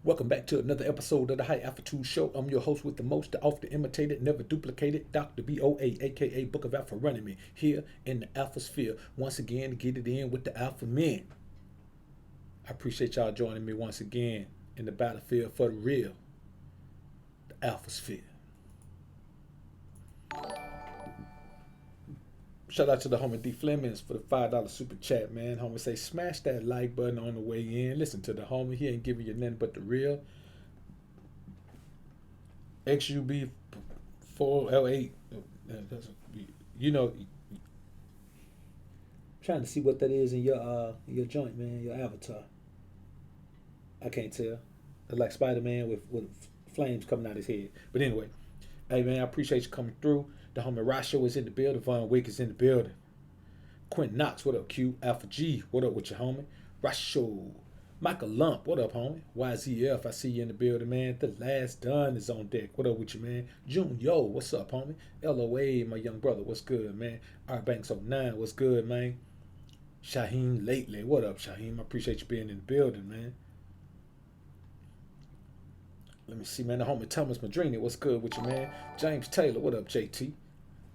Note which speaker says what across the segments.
Speaker 1: Welcome back to another episode of the High Altitude Show. I'm your host with the most, the often imitated, never duplicated, Dr. BoA, aka Book of Alpha running me, here in the Alpha Sphere. Once again, to get it in with the Alpha Men. I appreciate y'all joining me once again in the battlefield for the real, the Alpha Sphere. Shout out to the homie D Flemings for the $5 super chat, man. Homie say, smash that like button on the way in. Listen to the homie. He ain't giving you nothing but the real. XUB 4L8. You know, trying to see what that is in your joint, man, your avatar. I can't tell. It's like Spider-Man with flames coming out his head. But anyway, hey man, I appreciate you coming through. The homie Rasho is in the building. Von Wick is in the building. Quentin Knox, what up, Q? Alpha G, what up with you, homie? Rasho. Michael Lump, what up, homie? YZF, I see you in the building, man. The Last Done is on deck. What up with you, man? June Yo, what's up, homie? LOA, my young brother, what's good, man? R Banks 09, what's good, man? Shaheem Lately, what up, Shaheem? I appreciate you being in the building, man. Let me see, man. The homie Thomas Madrini, what's good with you, man? James Taylor, what up, JT?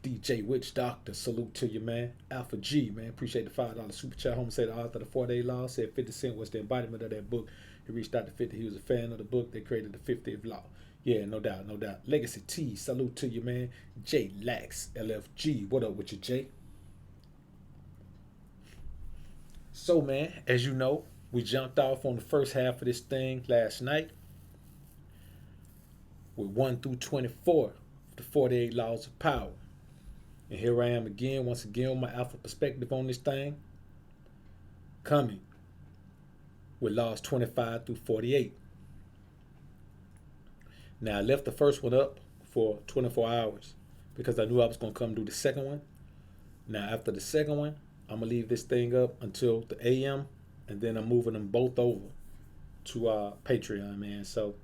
Speaker 1: DJ Witch Doctor, salute to you, man. Alpha G, man, appreciate the $5 super chat. Homie said the author of the 4-Day Law said 50 Cent was the embodiment of that book. He reached out to 50. He was a fan of the book. They created the 50th Law. Yeah, no doubt, no doubt. Legacy T, salute to you, man. J Lax, LFG, what up with you, Jay? So, man, as you know, we jumped off on the first half of this thing last night with 1 through 24, the 48 Laws of Power. And here I am again, once again, with my alpha perspective on this thing. Coming with laws 25 through 48. Now, I left the first one up for 24 hours because I knew I was going to come do the second one. Now, after the second one, I'm going to leave this thing up until the AM, and then I'm moving them both over to Patreon, man. So,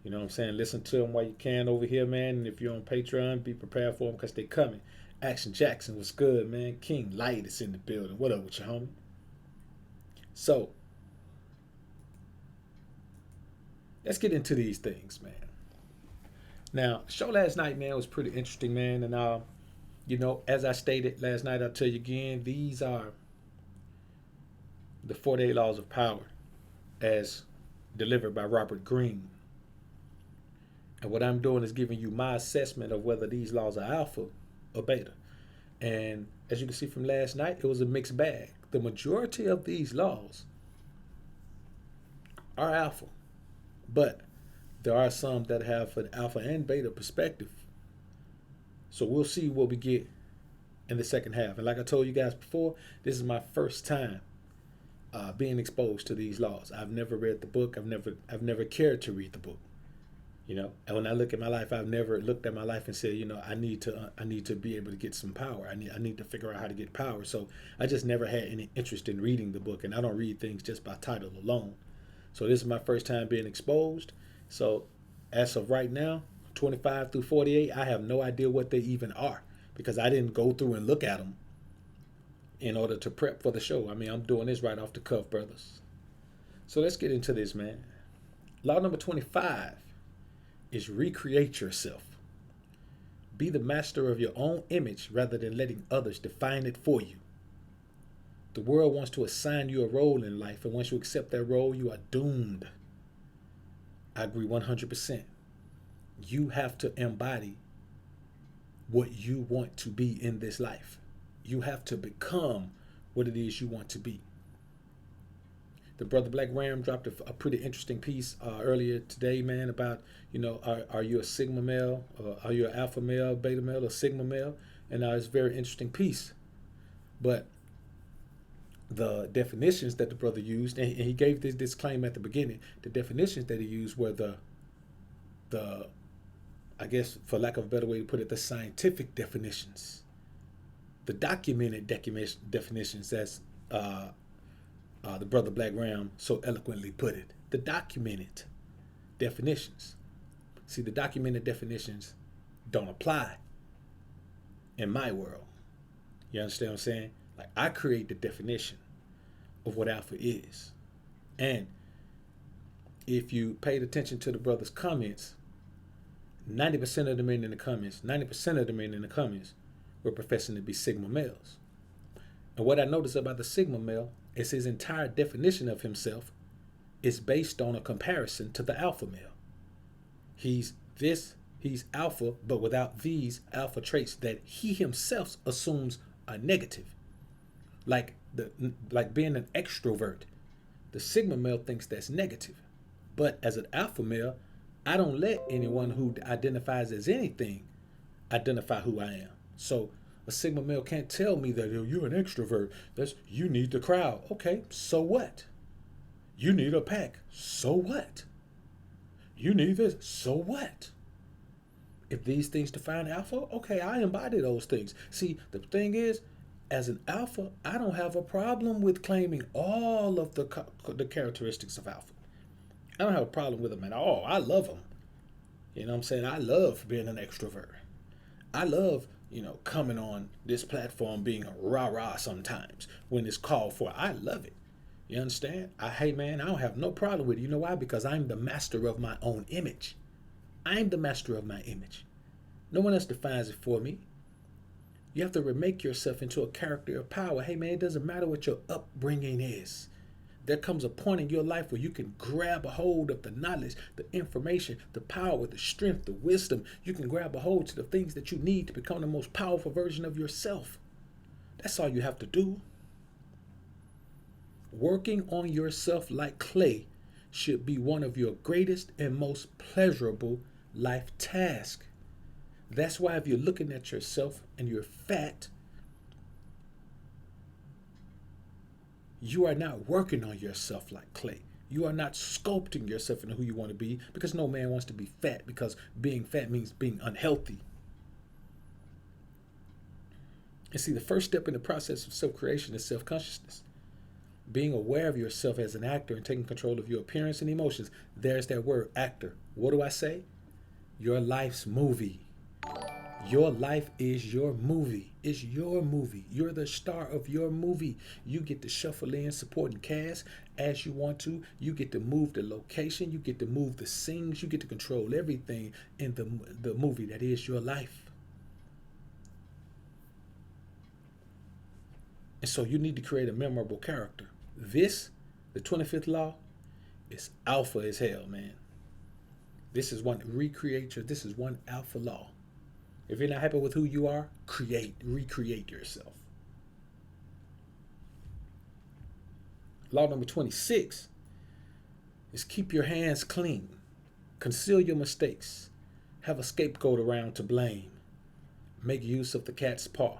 Speaker 1: you know what I'm saying? Listen to them while you can over here, man. And if you're on Patreon, be prepared for them because they're coming. Action Jackson was good, man. King Light is in the building. What up with you, homie? So, let's get into these things, man. Now, the show last night, man, was pretty interesting, man. And, you know, as I stated last night, I'll tell you again, these are the 48 Laws of Power as delivered by Robert Greene. And what I'm doing is giving you my assessment of whether these laws are alpha or beta. And as you can see from last night, it was a mixed bag. The majority of these laws are alpha, but there are some that have an alpha and beta perspective. So we'll see what we get in the second half. And like I told you guys before, this is my first time being exposed to these laws. I've never read the book. I've never cared to read the book. You know, and when I look at my life, I've never looked at my life and said, you know, I need to be able to get some power. I need to figure out how to get power. So I just never had any interest in reading the book, and I don't read things just by title alone. So this is my first time being exposed. So as of right now, 25 through 48, I have no idea what they even are because I didn't go through and look at them in order to prep for the show. I mean, I'm doing this right off the cuff, brothers. So let's get into this, man. Law number 25. Is recreate yourself. Be the master of your own image rather than letting others define it for you. The world wants to assign you a role in life, and once you accept that role, you are doomed. I agree 100%. You have to embody what you want to be in this life. You have to become what it is you want to be. The brother Black Ram dropped a pretty interesting piece earlier today, man, about, you know, are you a Sigma male, or are you an alpha male, beta male, or Sigma male? And it's a very interesting piece. But the definitions that the brother used, and he gave this disclaimer at the beginning, the definitions that he used were the I guess, for lack of a better way to put it, the scientific definitions. The documented definitions, as the brother Black Ram so eloquently put it. The documented definitions. See, the documented definitions don't apply in my world. You understand what I'm saying? Like, I create the definition of what alpha is. And if you paid attention to the brother's comments, 90% of the men in the comments, 90% of the men in the comments were professing to be Sigma males. And what I noticed about the Sigma male is his entire definition of himself is based on a comparison to the alpha male. He's alpha, but without these alpha traits that he himself assumes are negative. Like being an extrovert. The Sigma male thinks that's negative. But as an alpha male, I don't let anyone who identifies as anything identify who I am. So a Sigma male can't tell me that you're an extrovert. You need the crowd. Okay, so what? You need a pack. So what? You need this. So what? If these things define alpha, okay, I embody those things. See, the thing is, as an alpha, I don't have a problem with claiming all of the characteristics of alpha. I don't have a problem with them at all. I love them. You know what I'm saying? I love being an extrovert. I love, coming on this platform being a rah-rah sometimes when it's called for. I love it. You understand? Hey, man, I don't have no problem with it. You know why? Because I'm the master of my own image. I'm the master of my image. No one else defines it for me. You have to remake yourself into a character of power. Hey, man, it doesn't matter what your upbringing is. There comes a point in your life where you can grab a hold of the knowledge, the information, the power, the strength, the wisdom. You can grab a hold to the things that you need to become the most powerful version of yourself. That's all you have to do. Working on yourself like clay should be one of your greatest and most pleasurable life tasks. That's why if you're looking at yourself and you're fat, you are not working on yourself like clay. You are not sculpting yourself into who you want to be, because no man wants to be fat, because being fat means being unhealthy. And see, the first step in the process of self-creation is self-consciousness. Being aware of yourself as an actor and taking control of your appearance and emotions. There's that word, actor. What do I say? Your life's movie. Your life is your movie. It's your movie. You're the star of your movie. You get to shuffle in supporting cast as you want to. You get to move the location. You get to move the scenes. You get to control everything in the movie that is your life. And so you need to create a memorable character. This, the 25th law, is alpha as hell, man. This is one alpha law. If you're not happy with who you are, recreate yourself. Law number 26 is keep your hands clean. Conceal your mistakes. Have a scapegoat around to blame. Make use of the cat's paw.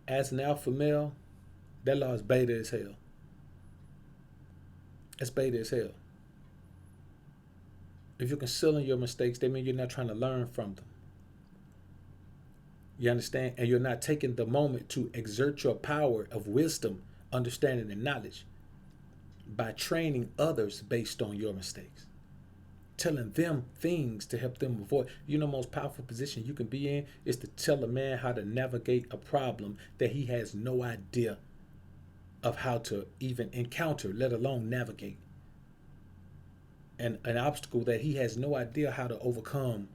Speaker 1: As an alpha male, that law is beta as hell. It's beta as hell. If you're concealing your mistakes, that means you're not trying to learn from them. You understand? And you're not taking the moment to exert your power of wisdom, understanding, and knowledge by training others based on your mistakes. Telling them things to help them avoid. The most powerful position you can be in is to tell a man how to navigate a problem that he has no idea of how to even encounter, let alone navigate. And an obstacle that he has no idea how to overcome.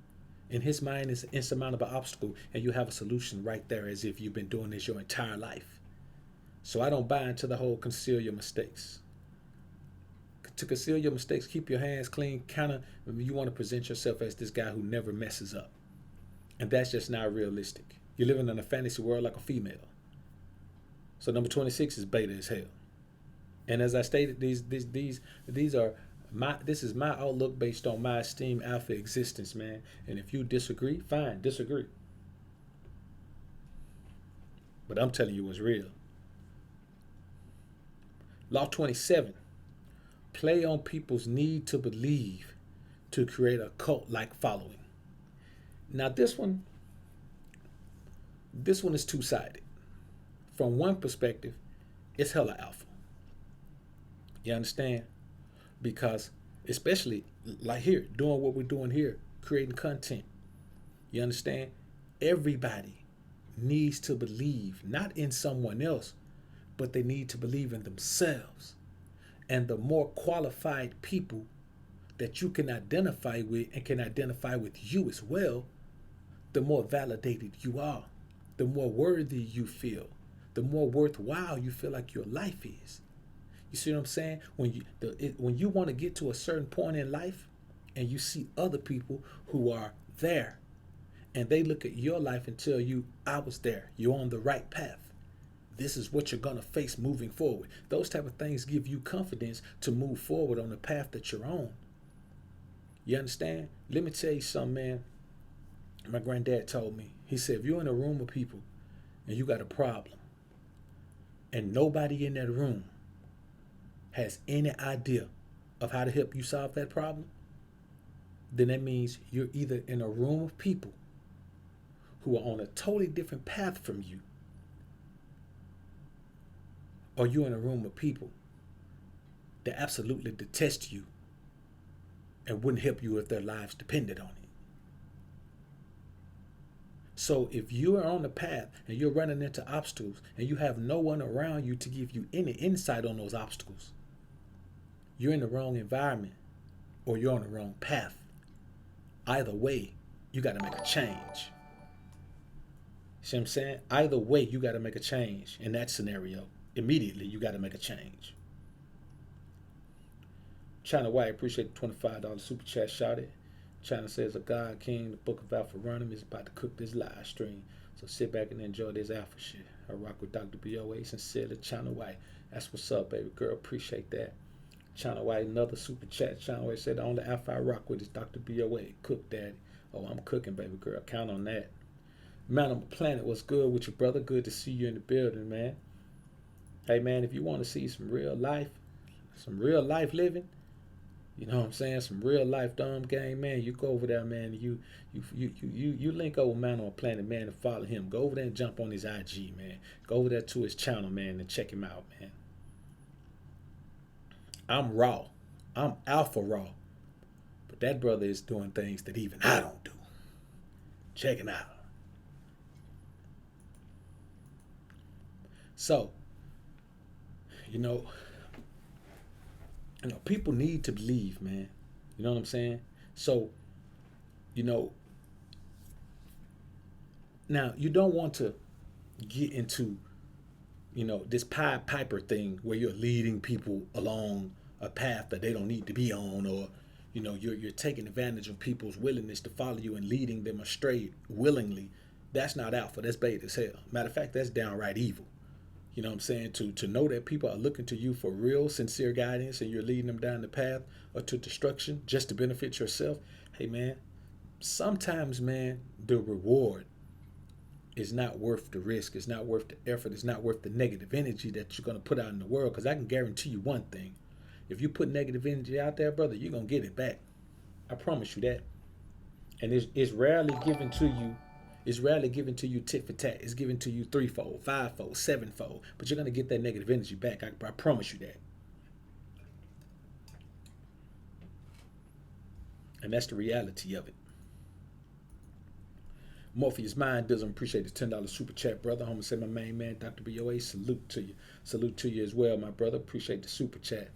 Speaker 1: In his mind, is an insurmountable obstacle, and you have a solution right there as if you've been doing this your entire life. So I don't buy into the whole conceal your mistakes. To conceal your mistakes, keep your hands clean. You want to present yourself as this guy who never messes up. And that's just not realistic. You're living in a fantasy world like a female. So number 26 is beta as hell. And as I stated, this is my outlook based on my esteemed alpha existence, man. And if you disagree, fine, disagree. But I'm telling you what's real. Law 27. Play on people's need to believe to create a cult-like following. Now this one is two-sided. From one perspective, it's hella alpha. You understand? Because especially like here, doing what we're doing here, creating content. You understand? Everybody needs to believe, not in someone else, but they need to believe in themselves. And the more qualified people that you can identify with and can identify with you as well, the more validated you are, the more worthy you feel, the more worthwhile you feel like your life is. You see what I'm saying? When you want to get to a certain point in life and you see other people who are there and they look at your life and tell you, I was there, you're on the right path. This is what you're going to face moving forward. Those type of things give you confidence to move forward on the path that you're on. You understand? Let me tell you something, man. My granddad told me, he said, if you're in a room of people and you got a problem and nobody in that room has any idea of how to help you solve that problem, then that means you're either in a room of people who are on a totally different path from you, or you're in a room of people that absolutely detest you and wouldn't help you if their lives depended on it. So if you are on the path and you're running into obstacles and you have no one around you to give you any insight on those obstacles, you're in the wrong environment or you're on the wrong path. Either way, you got to make a change. See what I'm saying? Either way, you got to make a change in that scenario. Immediately, you got to make a change. China White, appreciate the $25 super chat, shouted. China says, a God King, the Book of Alpha Running is about to cook this live stream. So sit back and enjoy this alpha shit. I rock with Dr. BoA, sincerely, China White. That's what's up, baby girl. Appreciate that. China White, another super chat. China White said, the only alpha I rock with is Dr. BoA. Cook, daddy. Oh, I'm cooking, baby girl. Count on that. Man on the planet, what's good with your brother? Good to see you in the building, man. Hey, man, if you want to see some real life living, you know what I'm saying, some real life dumb game, man, you go over there, man, you link up with Man on the Planet, man, and follow him. Go over there and jump on his IG, man. Go over there to his channel, man, and check him out, man. I'm raw. I'm alpha raw. But that brother is doing things that even I don't do. Check him out. So, you know, people need to believe, man. You know what I'm saying? So, now you don't want to get into, this Pied Piper thing where you're leading people along a path that they don't need to be on, or, you're taking advantage of people's willingness to follow you and leading them astray willingly. That's not alpha. That's beta as hell. Matter of fact, that's downright evil. You know what I'm saying? To know that people are looking to you for real, sincere guidance and you're leading them down the path or to destruction just to benefit yourself. Hey, man, sometimes, man, the reward is not worth the risk. It's not worth the effort. It's not worth the negative energy that you're going to put out in the world. Because I can guarantee you one thing. If you put negative energy out there, brother, you're going to get it back. I promise you that. And it's rarely given to you. It's rarely given to you tit for tat. It's given to you threefold, fivefold, sevenfold. But you're going to get that negative energy back. I promise you that. And that's the reality of it. Morpheus Mind doesn't appreciate the $10 super chat, brother. Homie said, my main man, Dr. BoA, salute to you. Salute to you as well, my brother. Appreciate the super chat.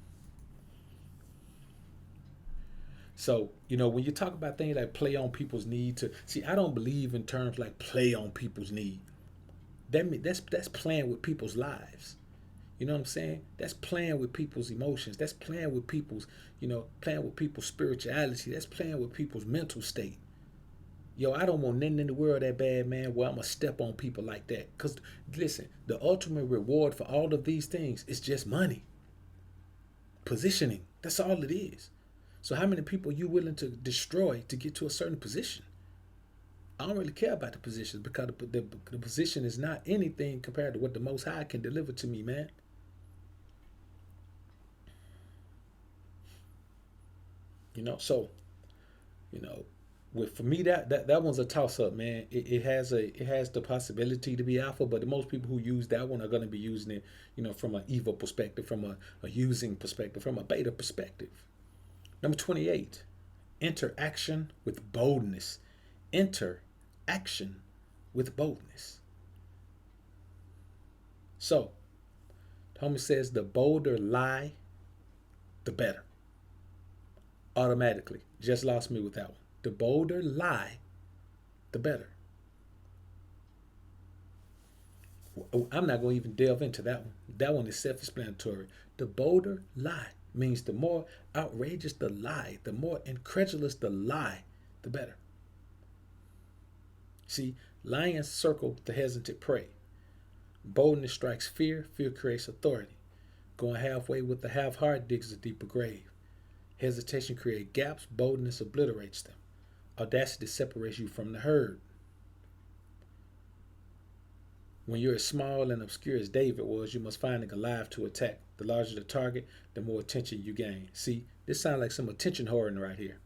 Speaker 1: So, when you talk about things like play on people's need see, I don't believe in terms like play on people's need. That's playing with people's lives. You know what I'm saying? That's playing with people's emotions. That's playing with people's, playing with people's spirituality. That's playing with people's mental state. Yo, I don't want nothing in the world that bad, man, where I'm going to step on people like that. Because, listen, the ultimate reward for all of these things is just money. Positioning. That's all it is. So how many people are you willing to destroy to get to a certain position? I don't really care about the position because the position is not anything compared to what the Most High can deliver to me, man. So, for me that one's a toss up, man. It has the possibility to be alpha, but most people who use that one are going to be using it, from an evil perspective, from a using perspective, from a beta perspective. Number 28, interaction with boldness. Interaction with boldness. So, the homie says the bolder lie, the better. automatically. Just lost me with that one. The bolder lie, the better. I'm not going to even delve into that one. That one is self-explanatory. The bolder lie means the more outrageous the lie, the more incredulous the lie, the better. See, lions circle the hesitant prey. Boldness strikes fear, fear creates authority. Going halfway with the half-heart digs a deeper grave. Hesitation creates gaps, boldness obliterates them. Audacity separates you from the herd. When you're as small and obscure as David was, you must find a Goliath to attack. The larger the target, the more attention you gain. See, this sounds like some attention whoring right here.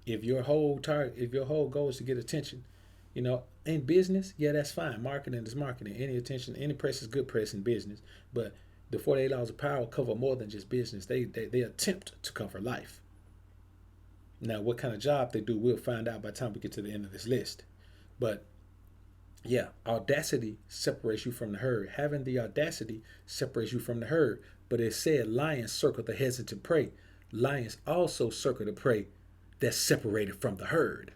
Speaker 1: If your whole goal is to get attention, in business, yeah, that's fine. Marketing is marketing. Any attention, any press is good press in business. But the 48 laws of power cover more than just business. They attempt to cover life. Now, what kind of job they do, we'll find out by the time we get to the end of this list. But yeah, audacity separates you from the herd. Having the audacity separates you from the herd. But it said lions circle the hesitant prey. Lions also circle the prey that's separated from the herd.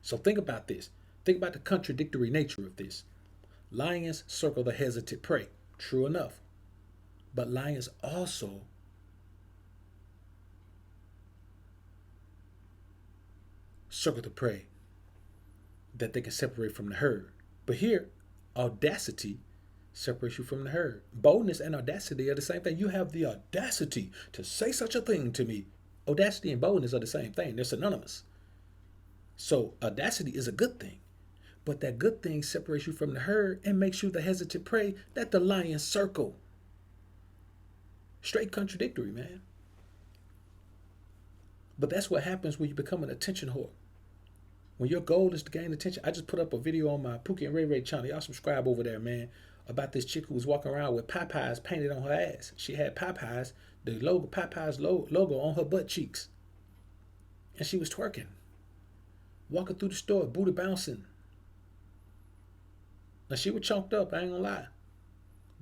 Speaker 1: So think about this. Think about the contradictory nature of this. Lions circle the hesitant prey. True enough. But lions also circle the prey that they can separate from the herd. But here, audacity separates you from the herd. Boldness and audacity are the same thing. You have the audacity to say such a thing to me. Audacity and boldness are the same thing. They're synonymous. So audacity is a good thing. But that good thing separates you from the herd and makes you the hesitant prey that the lions circle. Straight contradictory, man. But that's what happens when you become an attention whore. When your goal is to gain attention. I just put up a video on my Pookie and Ray Ray channel. Y'all subscribe over there, man. About this chick who was walking around with Popeyes painted on her ass. She had Popeyes, the logo, Popeyes logo on her butt cheeks. And she was twerking. Walking through the store, booty bouncing. Now she was chunked up, I ain't gonna lie.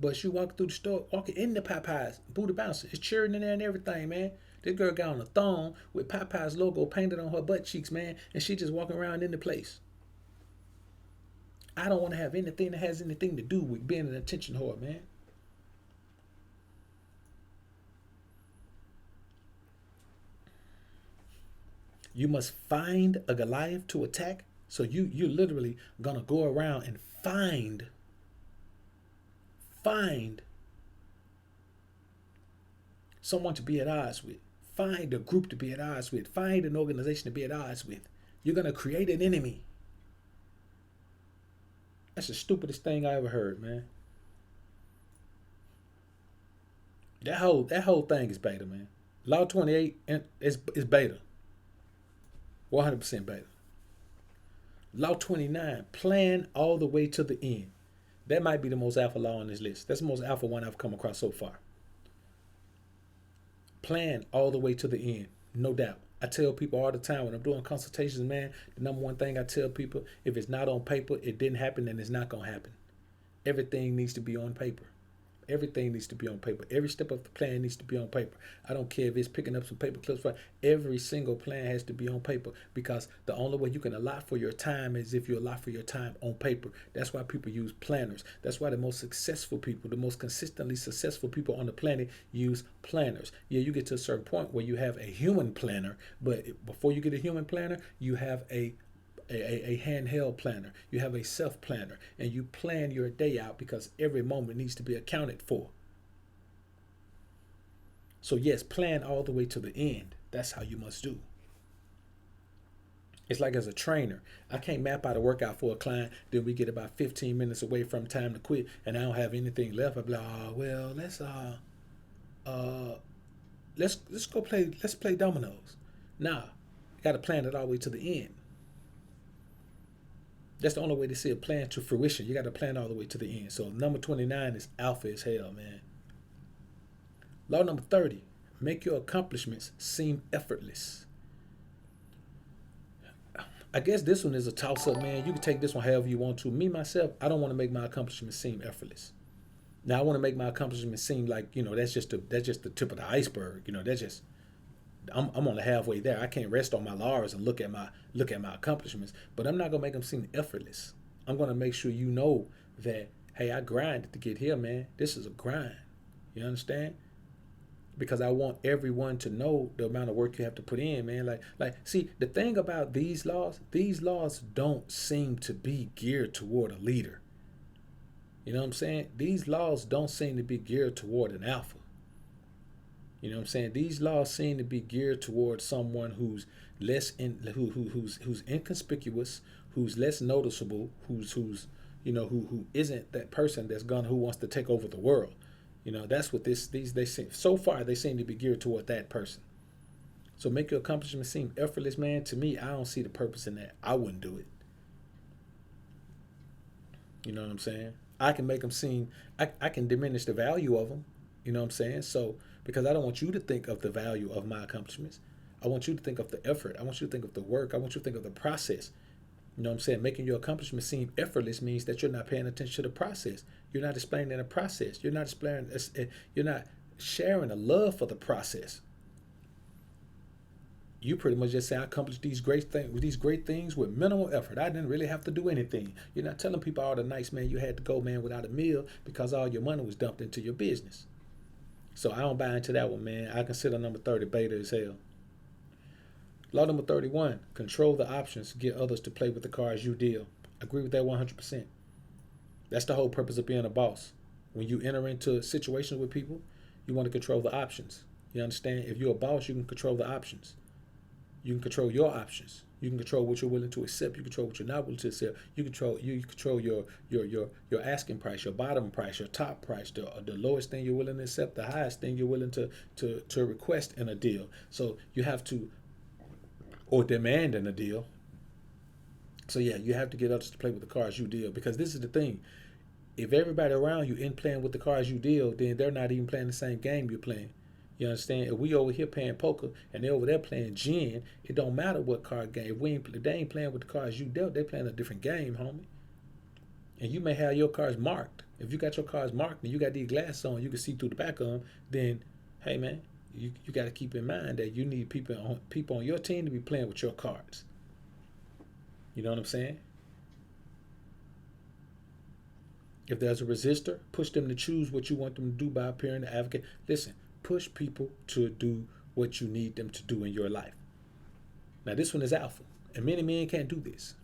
Speaker 1: But she walked through the store, walking in the Popeyes, booty bouncing. It's cheering in there and everything, man. This girl got on a thong with Popeye's logo painted on her butt cheeks, man, and she just walking around in the place. I don't want to have anything that has anything to do with being an attention whore, man. You must find a Goliath to attack. So you're literally gonna go around and find someone to be at odds with. Find a group to be at odds with. Find an organization to be at odds with. You're going to create an enemy. That's the stupidest thing I ever heard, man. That whole thing is beta, man. Law 28 is beta. 100% beta. Law 29, plan all the way to the end. That might be the most alpha law on this list. That's the most alpha one I've come across so far. Plan all the way to the end, no doubt. I tell people all the time when I'm doing consultations, man, the number one thing I tell people, if it's not on paper, it didn't happen, then it's not going to happen. Everything needs to be on paper. Everything needs to be on paper. Every step of the plan needs to be on paper. I don't care if it's picking up some paper clips. Every single plan has to be on paper because the only way you can allot for your time is if you allot for your time on paper. That's why people use planners. That's why the most successful people, the most consistently successful people on the planet use planners. Yeah, you get to a certain point where you have a human planner, but before you get a human planner, you have a handheld planner, you have a self planner, and you plan your day out because every moment needs to be accounted for. So yes, plan all the way to the end. That's how you must do. It's like as a trainer, I can't map out a workout for a client, then we get about 15 minutes away from time to quit and I don't have anything left. I'll be like, oh, well, let's play dominoes. Nah, I gotta plan it all the way to the end. That's the only way to see a plan to fruition. You got to plan all the way to the end. So number 29 is alpha as hell, man. Law number 30, make your accomplishments seem effortless. I guess this one is a toss-up, man. You can take this one however you want to. Me, myself, I don't want to make my accomplishments seem effortless. Now, I want to make my accomplishments seem like, that's just the tip of the iceberg. I'm only halfway there. I can't rest on my laurels and look at my accomplishments. But I'm not gonna make them seem effortless. I'm gonna make sure you know that, hey, I grinded to get here, man. This is a grind. You understand? Because I want everyone to know the amount of work you have to put in, man. See, the thing about these laws don't seem to be geared toward a leader. You know what I'm saying? These laws don't seem to be geared toward an alpha. You know what I'm saying? These laws seem to be geared towards someone who's less who's inconspicuous, who's less noticeable, who's who isn't that person who wants to take over the world. That's what these they seem so far they seem to be geared toward that person. So make your accomplishments seem effortless, man. To me, I don't see the purpose in that. I wouldn't do it. You know what I'm saying? I can make them seem I can diminish the value of them. You know what I'm saying? So because I don't want you to think of the value of my accomplishments. I want you to think of the effort. I want you to think of the work. I want you to think of the process. You know what I'm saying? Making your accomplishments seem effortless means that you're not paying attention to the process. You're not explaining the process. You're not explaining. You're not sharing a love for the process. You pretty much just say I accomplished these great things with minimal effort. I didn't really have to do anything. You're not telling people all the nights, man, you had to go, man, without a meal because all your money was dumped into your business. So I don't buy into that one, man. I consider number 30 beta as hell. Law number 31, control the options to get others to play with the cards you deal. Agree with that 100%. That's the whole purpose of being a boss. When you enter into situations with people, you want to control the options. You understand? If you're a boss, you can control the options. You can control your options. You can control what you're willing to accept. You control what you're not willing to accept. You control your asking price, your bottom price, your top price, the lowest thing you're willing to accept, the highest thing you're willing to request in a deal. So you have to, or demand in a deal. So yeah, you have to get others to play with the cards you deal, because this is the thing. If everybody around you ain't playing with the cards you deal, then they're not even playing the same game you're playing. You understand? If we over here playing poker and they over there playing gin, it don't matter what card game. If they ain't playing with the cards you dealt, they playing a different game, homie. And you may have your cards marked. If you got your cards marked and you got these glasses on, you can see through the back of them. Then, hey man, you got to keep in mind that you need people on your team to be playing with your cards. You know what I'm saying? If there's a resistor, push them to choose what you want them to do by appearing to advocate. Listen, push people to do what you need them to do in your life. Now, this one is alpha, and many men can't do this.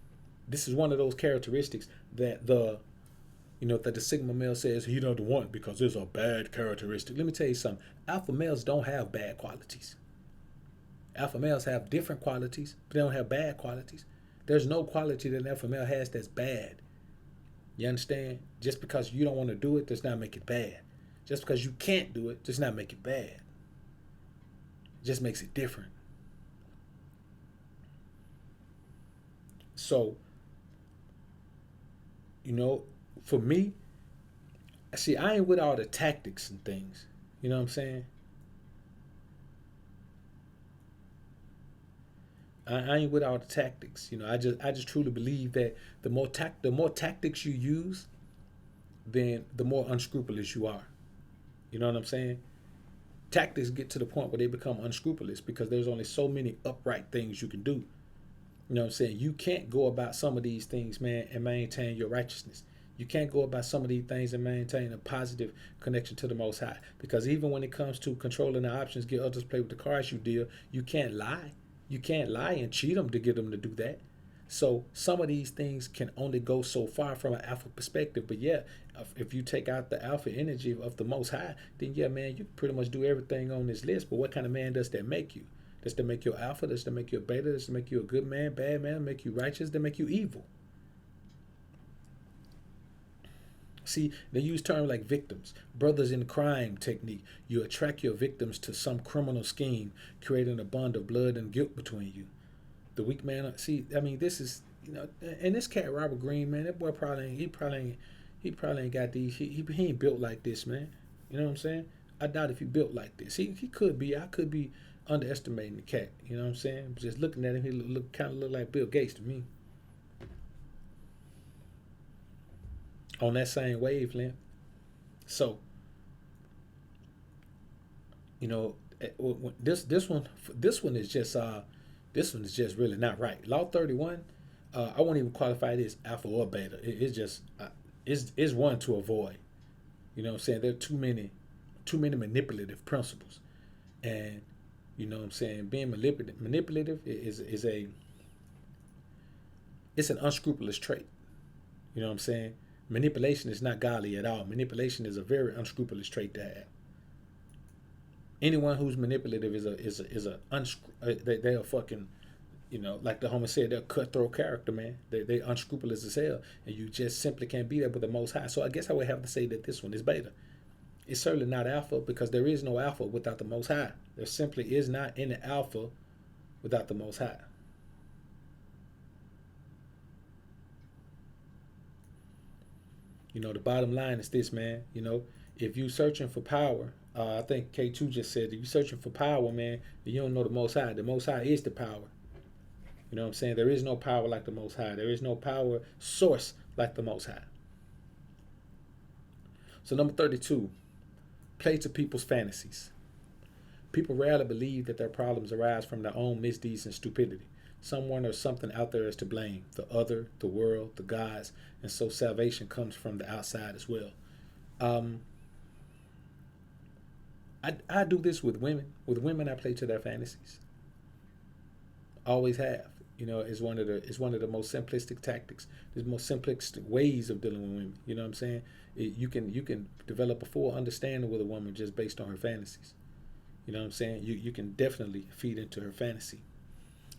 Speaker 1: This is one of those characteristics that the Sigma male says he doesn't want because it's a bad characteristic. Let me tell you something. Alpha males don't have bad qualities. Alpha males have different qualities, but they don't have bad qualities. There's no quality that an alpha male has that's bad. You understand? Just because you don't want to do it does not make it bad. Just because you can't do it does not make it bad. It just makes it different. So, for me, see, I ain't with all the tactics and things. You know what I'm saying? I ain't with all the tactics. I just truly believe that the more tactics you use, then the more unscrupulous you are. You know what I'm saying? Tactics get to the point where they become unscrupulous because there's only so many upright things you can do. You know what I'm saying? You can't go about some of these things, man, and maintain your righteousness. You can't go about some of these things and maintain a positive connection to the Most High. Because even when it comes to controlling the options, get others to play with the cards you deal, you can't lie. You can't lie and cheat them to get them to do that. So some of these things can only go so far from an alpha perspective. But yeah, if you take out the alpha energy of the Most High, then yeah, man, you can pretty much do everything on this list. But what kind of man does that make you? Does that make you alpha? Does that make you a beta? Does that make you a good man, bad man? Make you righteous? Does that make you evil? See, they use terms like victims, brothers in crime technique. You attract your victims to some criminal scheme, creating a bond of blood and guilt between you. The weak man. See, I mean, this is and this cat Robert Greene, man, that boy he probably ain't got these. He ain't built like this, man. You know what I'm saying? I doubt if he built like this. He could be. I could be underestimating the cat. You know what I'm saying? Just looking at him, he kind of look like Bill Gates to me. On that same wavelength. So, This one is just really not right. Law 31, I won't even qualify it as alpha or beta. It's just it's one to avoid. You know what I'm saying? There are too many manipulative principles, and you know what I'm saying. Being manipulative is a it's an unscrupulous trait. You know what I'm saying? Manipulation is not godly at all. Manipulation is a very unscrupulous trait to have. Anyone who's manipulative they are fucking, you know, like the homie said, they're a cutthroat character, man. They unscrupulous as hell, and you just simply can't be there with the Most High. So I guess I would have to say that this one is beta. It's certainly not alpha because there is no alpha without the Most High. There simply is not any alpha without the Most High. You know, the bottom line is this, man. You know, if you searching for power, I think K2 just said, if you searching for power, man, then you don't know the Most High. The Most High is the power. You know what I'm saying? There is no power like the Most High. There is no power source like the Most High. So number 32, play to people's fantasies. People rarely believe that their problems arise from their own misdeeds and stupidity. Someone or something out there is to blame. The other, the world, the gods, and so salvation comes from the outside as well. I do this with women. With women, I play to their fantasies. Always have. You know, it's one of the most simplistic tactics. There's most simplistic ways of dealing with women. You know what I'm saying? You can develop a full understanding with a woman just based on her fantasies. You know what I'm saying? You can definitely feed into her fantasy.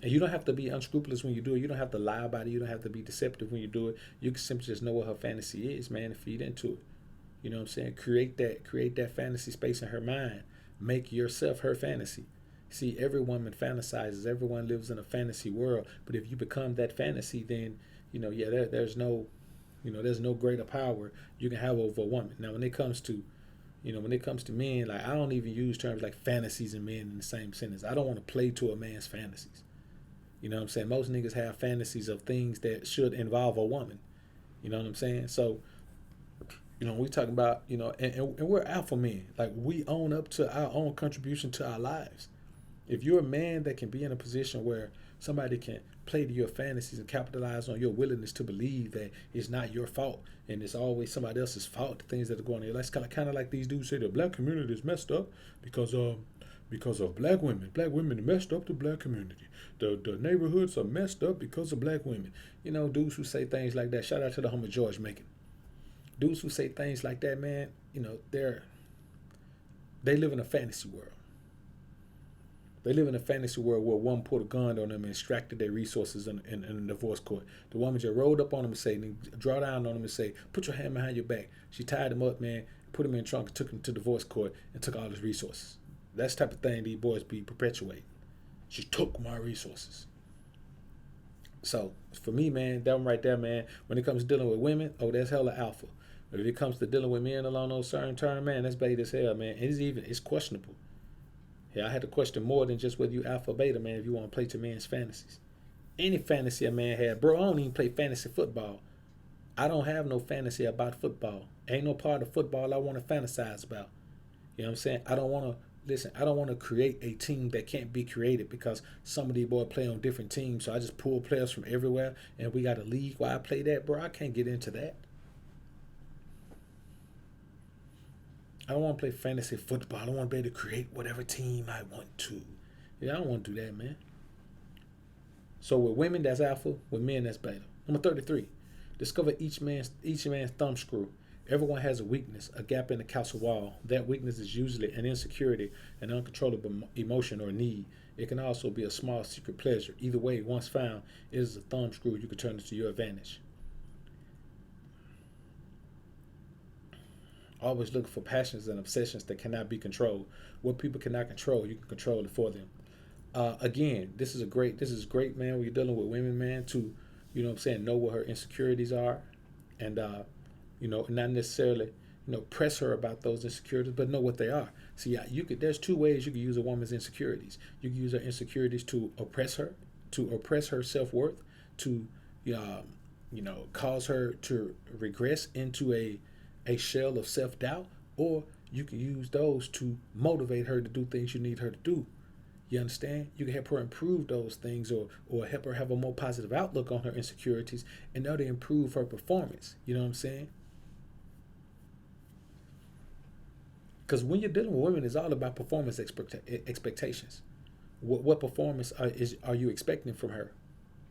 Speaker 1: And you don't have to be unscrupulous when you do it. You don't have to lie about it. You don't have to be deceptive when you do it. You can simply just know what her fantasy is, man, and feed into it. You know what I'm saying? Create that fantasy space in her mind. Make yourself her fantasy. See, every woman fantasizes. Everyone lives in a fantasy world. But if you become that fantasy, then there's no greater power you can have over a woman. Now, when it comes to men, like I don't even use terms like fantasies and men in the same sentence. I don't want to play to a man's fantasies. You know what I'm saying? Most niggas have fantasies of things that should involve a woman. You know what I'm saying? So, we talking about, and we're alpha men. Like we own up to our own contribution to our lives. If you're a man that can be in a position where somebody can play to your fantasies and capitalize on your willingness to believe that it's not your fault and it's always somebody else's fault, the things that are going on. That's kind of like these dudes say the black community is messed up because of black women. Black women messed up the black community. The neighborhoods are messed up because of black women. Dudes who say things like that. Shout out to the homie George Macon. Dudes who say things like that, man, they live in a fantasy world. They live in a fantasy world where one put a gun on them and extracted their resources in a divorce court. The woman just rolled up on them and say, draw down on them and say, put your hand behind your back. She tied him up, man, put him in the trunk, took him to divorce court, and took all his resources. That's the type of thing these boys be perpetuating. She took my resources. So, for me, man, that one right there, man, when it comes to dealing with women, that's hella alpha. But if it comes to dealing with men along those certain terms, man, that's beta as hell, man. It's questionable. Yeah, I had to question more than just whether you alpha or beta, man, if you want to play to men's fantasies. Any fantasy a man had, bro, I don't even play fantasy football. I don't have no fantasy about football. Ain't no part of football I want to fantasize about. You know what I'm saying? I don't want to create a team that can't be created because some of these boys play on different teams. So I just pull players from everywhere and we got a league where I play that, bro. I can't get into that. I don't want to play fantasy football. I don't want to be able to create whatever team I want to. Yeah, I don't want to do that, man. So with women, that's alpha. With men, that's beta. Number 33. Discover each man's thumb screw. Everyone has a weakness, a gap in the castle wall. That weakness is usually an insecurity, an uncontrollable emotion or need. It can also be a small secret pleasure. Either way, once found, it is a thumb screw you can turn it to your advantage. Always look for passions and obsessions that cannot be controlled. What people cannot control, you can control it for them. Again, this is great, man, when you're dealing with women, man, to, know what her insecurities are and, not necessarily, press her about those insecurities, but know what they are. See, there's two ways you can use a woman's insecurities. You can use her insecurities to oppress her self-worth, to, cause her to regress into a shell of self-doubt, or you can use those to motivate her to do things you need her to do. You understand? You can help her improve those things, or help her have a more positive outlook on her insecurities, and that'll improve her performance. You know what I'm saying? Because when you're dealing with women, it's all about performance expectations. What performance are you expecting from her?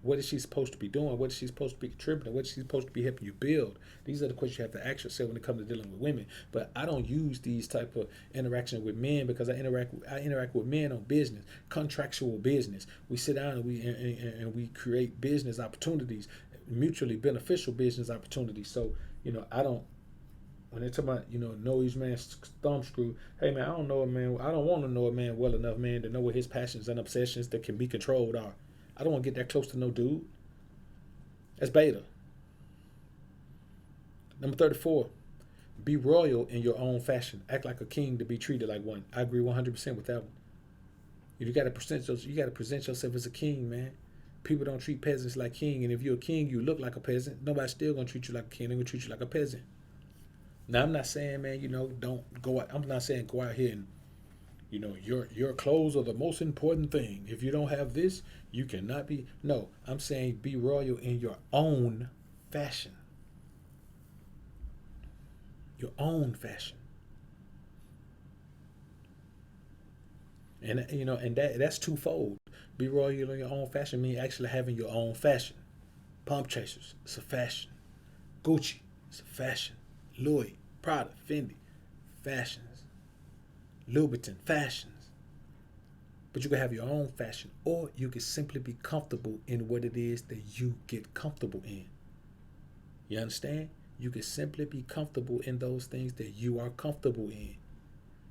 Speaker 1: What is she supposed to be doing? What is she supposed to be contributing? What is she supposed to be helping you build? These are the questions you have to ask yourself when it comes to dealing with women. But I don't use these type of interactions with men because I interact with men on business, contractual business. We sit down and we create business opportunities, mutually beneficial business opportunities. So I don't. When they talk about know each man's thumb screw, hey man, I don't know a man. I don't want to know a man well enough, man, to know what his passions and obsessions that can be controlled are. I don't want to get that close to no dude. That's beta. Number 34, be royal in your own fashion. Act like a king to be treated like one. I agree 100% with that one. You got to present yourself as a king, man. People don't treat peasants like king, and if you're a king, you look like a peasant. Nobody's still gonna treat you like a king. They're gonna treat you like a peasant. Now I'm not saying, man, don't go out. I'm not saying go out here and your clothes are the most important thing. If you don't have this, you cannot be. No, I'm saying be royal in your own fashion. Your own fashion. And and that's twofold. Be royal in your own fashion means actually having your own fashion. Pump chasers, it's a fashion. Gucci, it's a fashion. Louis, Prada, Fendi, fashions. Louboutin, fashions. But you can have your own fashion, or you can simply be comfortable in what it is that you get comfortable in. You understand? You can simply be comfortable in those things that you are comfortable in.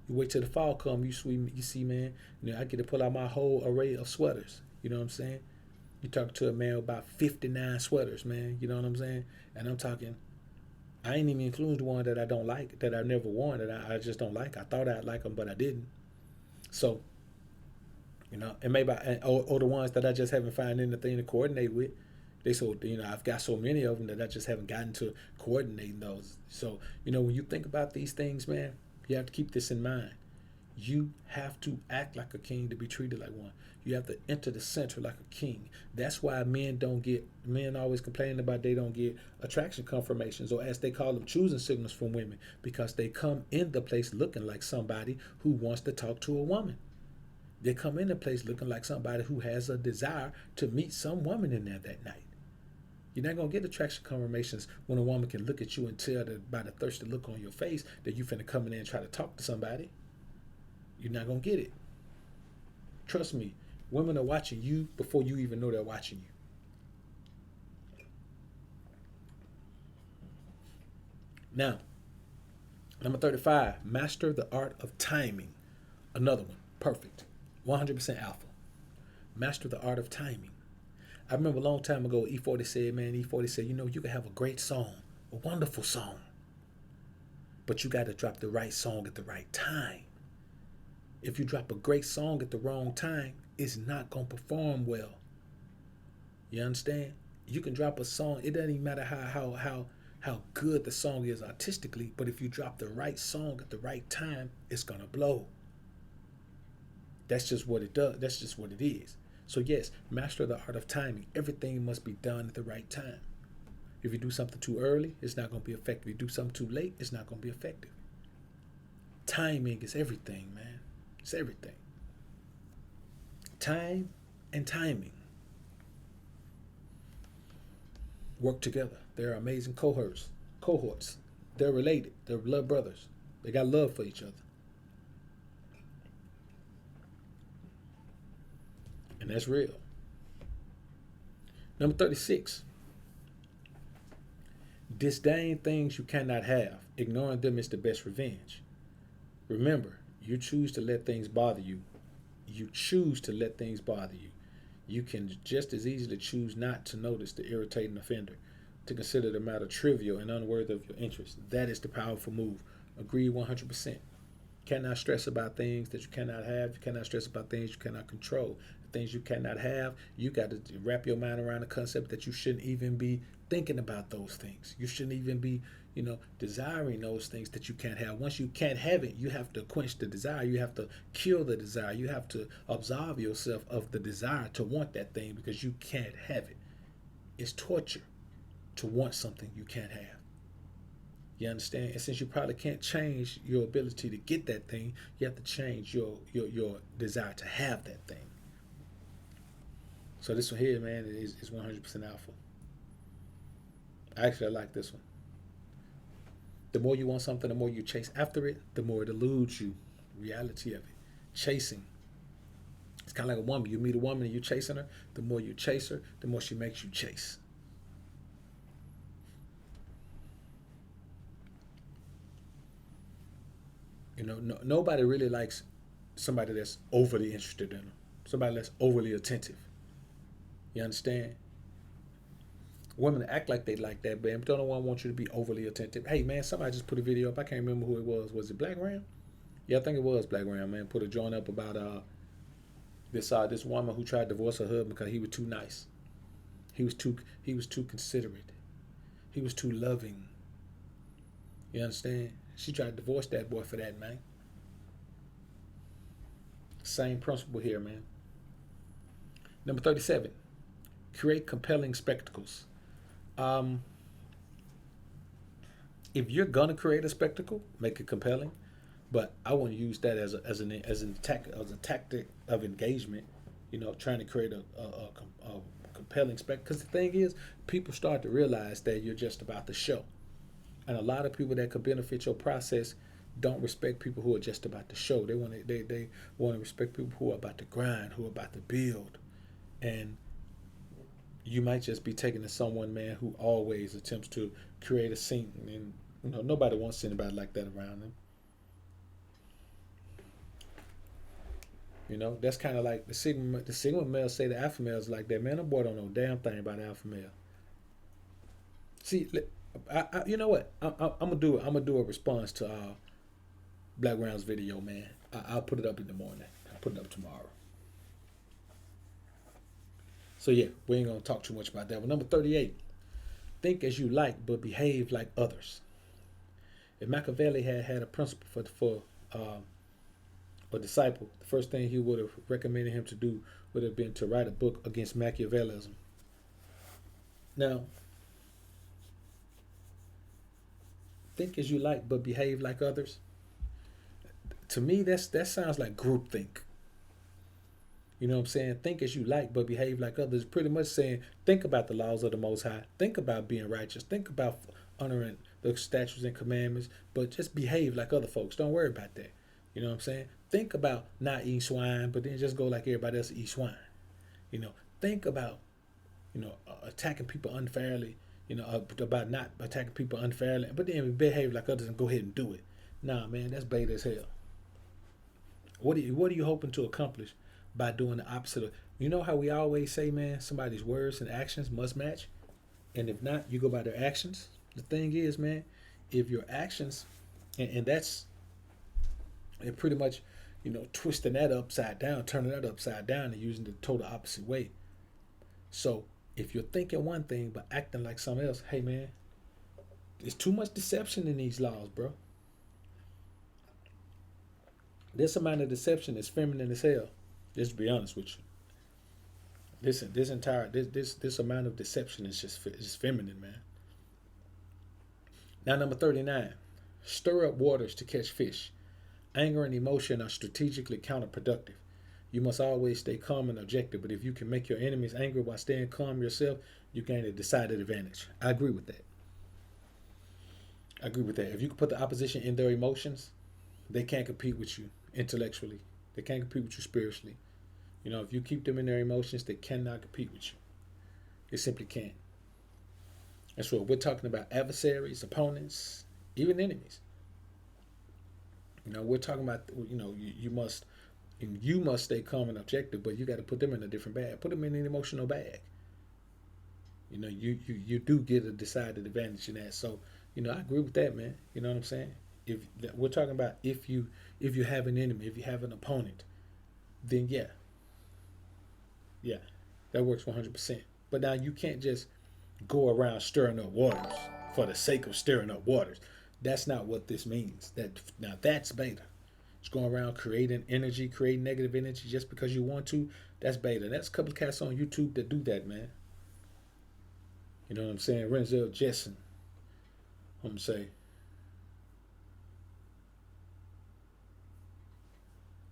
Speaker 1: You wait till the fall come, you see, man, I get to pull out my whole array of sweaters. You know what I'm saying? You talk to a man about 59 sweaters, man. You know what I'm saying? And I'm talking, I ain't even including the one that I don't like, that I never worn, that I just don't like. I thought I'd like them, but I didn't. So, and maybe or the ones that I just haven't found anything to coordinate with. I've got so many of them that I just haven't gotten to coordinating those. So, when you think about these things, man, you have to keep this in mind. You have to act like a king to be treated like one. You have to enter the center like a king. That's why men always complaining about they don't get attraction confirmations, or as they call them, choosing signals from women, because they come in the place looking like somebody who wants to talk to a woman. They come in the place looking like somebody who has a desire to meet some woman in there that night. You're not going to get attraction confirmations when a woman can look at you and tell by the thirsty look on your face that you finna come in there and try to talk to somebody. You're not going to get it. Trust me, women are watching you before you even know they're watching you. Now, number 35, master the art of timing. Another one, perfect. 100% alpha. Master the art of timing. I remember a long time ago, E40 said, you can have a great song, a wonderful song, but you got to drop the right song at the right time. If you drop a great song at the wrong time, it's not going to perform well. You understand? You can drop a song. It doesn't even matter how good the song is artistically, but if you drop the right song at the right time, it's going to blow. That's just what it does. That's just what it is. So yes, master the art of timing. Everything must be done at the right time. If you do something too early, it's not going to be effective. If you do something too late, it's not going to be effective. Timing is everything, man. It's everything. Time and timing work together. They're amazing cohorts. They're related. They're blood brothers. They got love for each other. And that's real. Number 36. Disdain things you cannot have. Ignoring them is the best revenge. Remember, you choose to let things bother you. You choose to let things bother you. You can just as easily choose not to notice the irritating offender, to consider the matter trivial and unworthy of your interest. That is the powerful move. Agree 100%. Cannot stress about things that you cannot have. You cannot stress about things you cannot control. The things you cannot have, you got to wrap your mind around the concept that you shouldn't even be thinking about those things. You shouldn't even be, desiring those things that you can't have. Once you can't have it, you have to quench the desire. You have to kill the desire. You have to absolve yourself of the desire to want that thing because you can't have it. It's torture to want something you can't have. You understand? And since you probably can't change your ability to get that thing, you have to change your desire to have that thing. So this one here, man, is 100% alpha. Actually, I like this one. The more you want something, the more you chase after it, the more it eludes you. Reality of it. Chasing. It's kind of like a woman. You meet a woman and you're chasing her. The more you chase her, the more she makes you chase. Nobody really likes somebody that's overly interested in them. Somebody that's overly attentive. You understand? Women act like they like that, but don't one want you to be overly attentive. Hey, man, somebody just put a video up. I can't remember who it was. Was it Black Ram? Yeah, I think it was Black Ram, man. Put a joint up about this woman who tried to divorce her husband because he was too nice. He was too considerate. He was too loving. You understand? She tried to divorce that boy for that, man. Same principle here, man. Number 37. Create compelling spectacles. If you're gonna create a spectacle, make it compelling. But I want to use that as a tactic of engagement. Trying to create a compelling spectacle. Because the thing is, people start to realize that you're just about the show, and a lot of people that could benefit your process don't respect people who are just about the show. They want to respect people who are about to grind, who are about to build, and you might just be taking to someone, man, who always attempts to create a scene, and nobody wants anybody like that around them. That's kind of like the sigma males say the alpha males like that. Man, the boy don't know a damn thing about alpha male. See, you know what? I'm gonna do it. I'm gonna do a response to Black Round's video, man. I'll put it up in the morning. I'll put it up tomorrow. So yeah, we ain't gonna talk too much about that one. Number 38. Think as you like, but behave like others. If Machiavelli had a principle for a disciple, the first thing he would have recommended him to do would have been to write a book against Machiavellism. Now, think as you like, but behave like others. To me, that sounds like groupthink. You know what I'm saying? Think as you like, but behave like others. Pretty much saying, think about the laws of the Most High. Think about being righteous. Think about honoring the statutes and commandments, but just behave like other folks. Don't worry about that. You know what I'm saying? Think about not eating swine, but then just go like everybody else eat swine. Think about, attacking people unfairly. About not attacking people unfairly, but then behave like others and go ahead and do it. Nah, man, that's beta as hell. What are you hoping to accomplish by doing the opposite of? You know how we always say, man, somebody's words and actions must match, and if not, you go by their actions. The thing is, man, if your actions, and that's, and pretty much, twisting that upside down, turning that upside down, and using the total opposite way. So if you're thinking one thing but acting like something else, hey man, there's too much deception in these laws, bro. This amount of deception is feminine as hell. Just to be honest with you. This amount of deception is just feminine, man. Now number 39. Stir up waters to catch fish. Anger and emotion are strategically counterproductive. You must always stay calm and objective, but if you can make your enemies angry while staying calm yourself, you gain a decided advantage. I agree with that. If you can put the opposition in their emotions, they can't compete with you intellectually. They can't compete with you spiritually. If you keep them in their emotions, they cannot compete with you. They simply can't. That's what we're talking about: adversaries, opponents, even enemies. We're talking about, you must stay calm and objective, but you got to put them in a different bag. Put them in an emotional bag. You do get a decided advantage in that. So, I agree with that, man. You know what I'm saying? If we're talking about if you have an enemy, if you have an opponent, then yeah, that works 100%. But now you can't just go around stirring up waters for the sake of stirring up waters. That's not what this means. That now that's beta. It's going around creating energy, creating negative energy just because you want to. That's beta. That's a couple of cats on YouTube that do that, man. You know what I'm saying? Renzel Jessen. I'm gonna say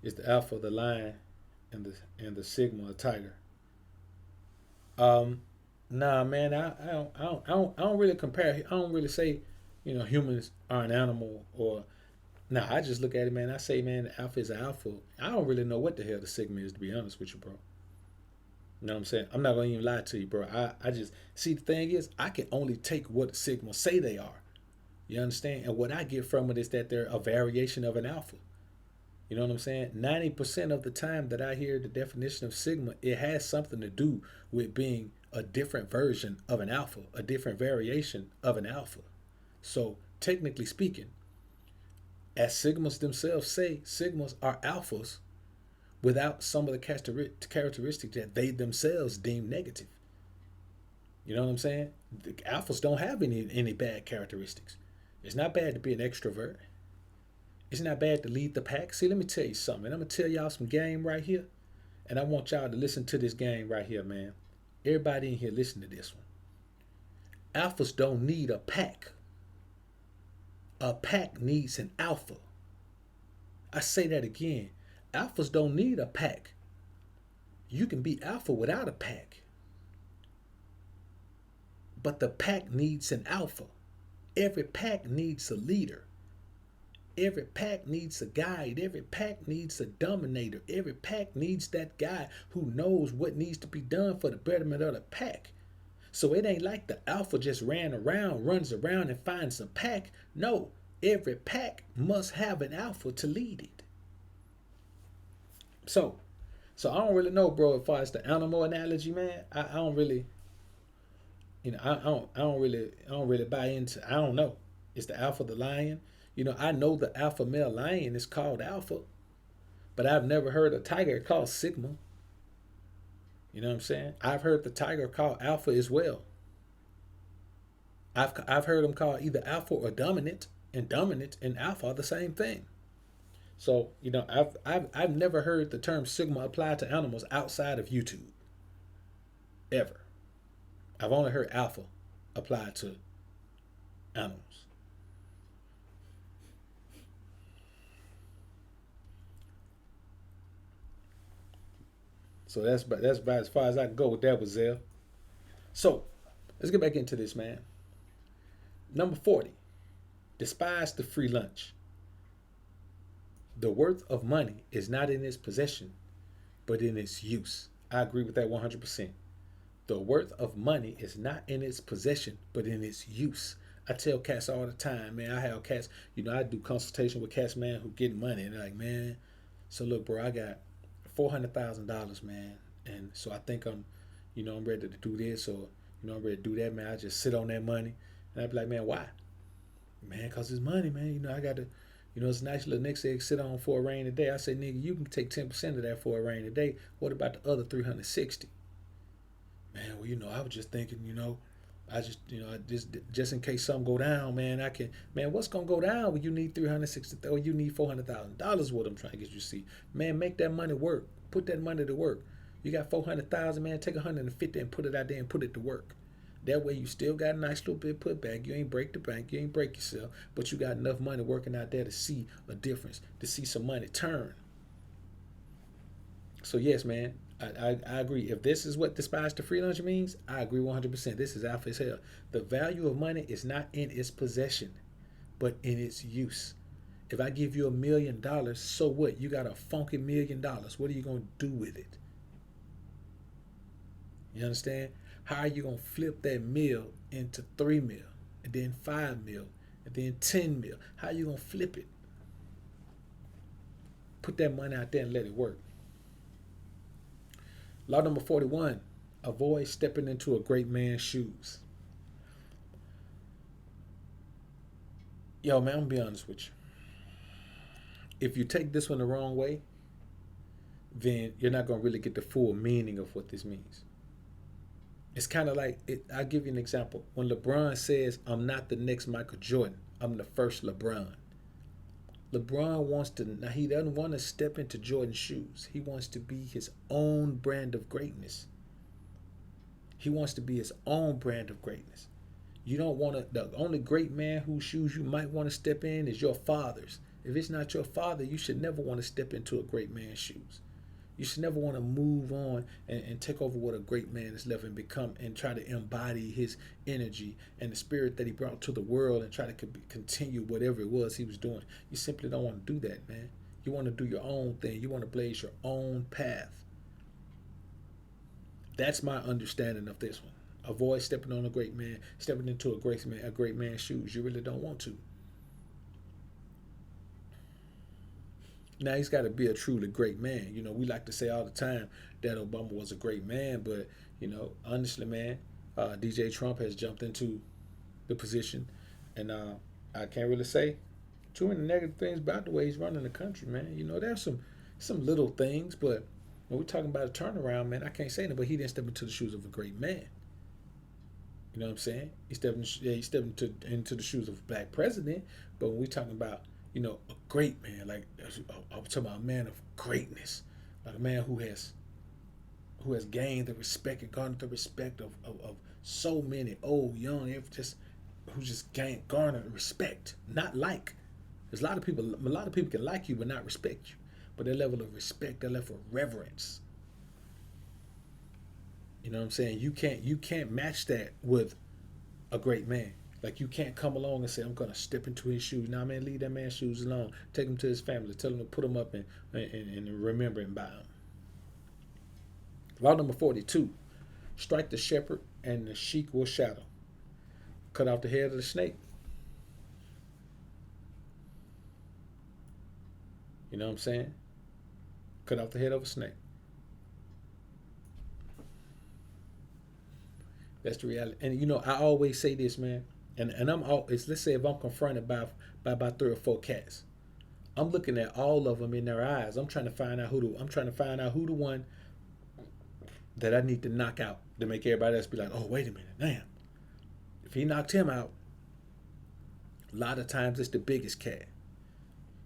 Speaker 1: is the alpha, the lion, and the sigma, a tiger. Um, nah, man, I don't really compare. I don't really say, humans are an animal or. Nah, I just look at it, man. I say, man, the alpha is an alpha. I don't really know what the hell the sigma is, to be honest with you, bro. You know what I'm saying? I'm not gonna even lie to you, bro. I just see the thing is, I can only take what sigma say they are. You understand? And what I get from it is that they're a variation of an alpha. You know what I'm saying? 90% of the time that I hear the definition of sigma, it has something to do with being a different version of an alpha, a different variation of an alpha. So, technically speaking, as sigmas themselves say, sigmas are alphas without some of the characteristics that they themselves deem negative. You know what I'm saying? The alphas don't have any bad characteristics. It's not bad to be an extrovert. It's not bad to lead the pack. See, let me tell you something. I'm gonna tell y'all some game right here, and I want y'all to listen to this game right here, man. Everybody in here, listen to this one. Alphas don't need a pack. A pack needs an alpha. I say that again. Alphas don't need a pack. You can be alpha without a pack. But the pack needs an alpha. Every pack needs a leader. Every pack needs a guide. Every pack needs a dominator. Every pack needs that guy who knows what needs to be done for the betterment of the pack. So it ain't like the alpha just runs around and finds a pack. No, every pack must have an alpha to lead it. So I don't really know, bro, as far as the animal analogy, man. I don't really, I don't really buy into. I don't know. Is the alpha the lion? I know the alpha male lion is called alpha, but I've never heard a tiger called sigma. You know what I'm saying? I've heard the tiger called alpha as well. I've heard them called either alpha or dominant, and dominant and alpha are the same thing. So I've never heard the term sigma applied to animals outside of YouTube, ever. I've only heard alpha applied to animals. So that's about as far as I can go with that with Zell. So let's get back into this, man. Number 40. Despise the free lunch. The worth of money is not in its possession, but in its use. I agree with that 100%. The worth of money is not in its possession, but in its use. I tell cats all the time, man. I have cats, I do consultation with cats, man, who get money. And they're like, man, so look, bro, I got $400,000, man. And so I think I'm ready to do this or, I'm ready to do that, man. I just sit on that money. And I'd be like, man, why? Man, because it's money, man. I got to, it's a nice little next egg sit on for a rainy day. I say, nigga, you can take 10% of that for a rainy day. What about the other 360? Man, well, I was just thinking, I just in case something go down, man, man, what's gonna go down when you need 360 or you need $400,000? What I'm trying to get you to see, man, make that money work. Put that money to work. You got 400,000, man, take 150 and put it out there and put it to work. That way you still got a nice little bit put back. You ain't break the bank, you ain't break yourself, but you got enough money working out there to see a difference, to see some money turn. So yes, man, I agree. If this is what despise the free lunch means, I agree 100%. This is alpha as hell. The value of money is not in its possession, but in its use. If I give you $1,000,000, so what? You got a funky $1,000,000. What are you going to do with it? You understand? How are you going to flip that meal into 3 mil, and then 5 mil, and then 10 mil? How are you going to flip it? Put that money out there and let it work. Law number 41, avoid stepping into a great man's shoes. Yo, man, I'm going to be honest with you. If you take this one the wrong way, then you're not going to really get the full meaning of what this means. It's kind of like it. I'll give you an example. When LeBron says, "I'm not the next Michael Jordan. I'm the first LeBron." LeBron wants to. Now he doesn't want to step into Jordan's shoes. He wants to be his own brand of greatness. He wants to be his own brand of greatness. You don't want to. The only great man whose shoes you might want to step in is your father's. If it's not your father, you should never want to step into a great man's shoes. You should never want to move on and take over what a great man has left and become and try to embody his energy and the spirit that he brought to the world and try to continue whatever it was he was doing. You simply don't want to do that, man. You want to do your own thing. You want to blaze your own path. That's my understanding of this one. Avoid stepping on a great man, stepping into a great man's shoes. You really don't want to. Now he's got to be a truly great man. You know, we like to say all the time that Obama was a great man, but you know, honestly, man, DJ Trump has jumped into the position, and I can't really say too many negative things about the way he's running the country, man. You know, there's some little things, but when we're talking about a turnaround, man, I can't say that, but he didn't step into the shoes of a great man. You know what I'm saying? He stepped into the shoes of a black president. But when we're talking about, you know, a great man, like I'm talking about a man of greatness, like a man who has gained the respect and garnered the respect of so many old, young, just who just garnered respect, not like. There's a lot of people can like you but not respect you. But their level of respect, their level of reverence, you know what I'm saying? You can't match that with a great man. Like you can't come along and say, I'm gonna step into his shoes. Nah, man, leave that man's shoes alone. Take him to his family. Tell him to put him up and remember him by him. Law number 42. Strike the shepherd and the sheep will shadow. Cut off the head of the snake. You know what I'm saying? Cut off the head of a snake. That's the reality. And you know, I always say this, man. And I'm always, let's say if I'm confronted by about 3 or 4 cats, I'm looking at all of them in their eyes. I'm trying to find out who the one that I need to knock out to make everybody else be like, oh, wait a minute, damn. If he knocked him out, a lot of times it's the biggest cat.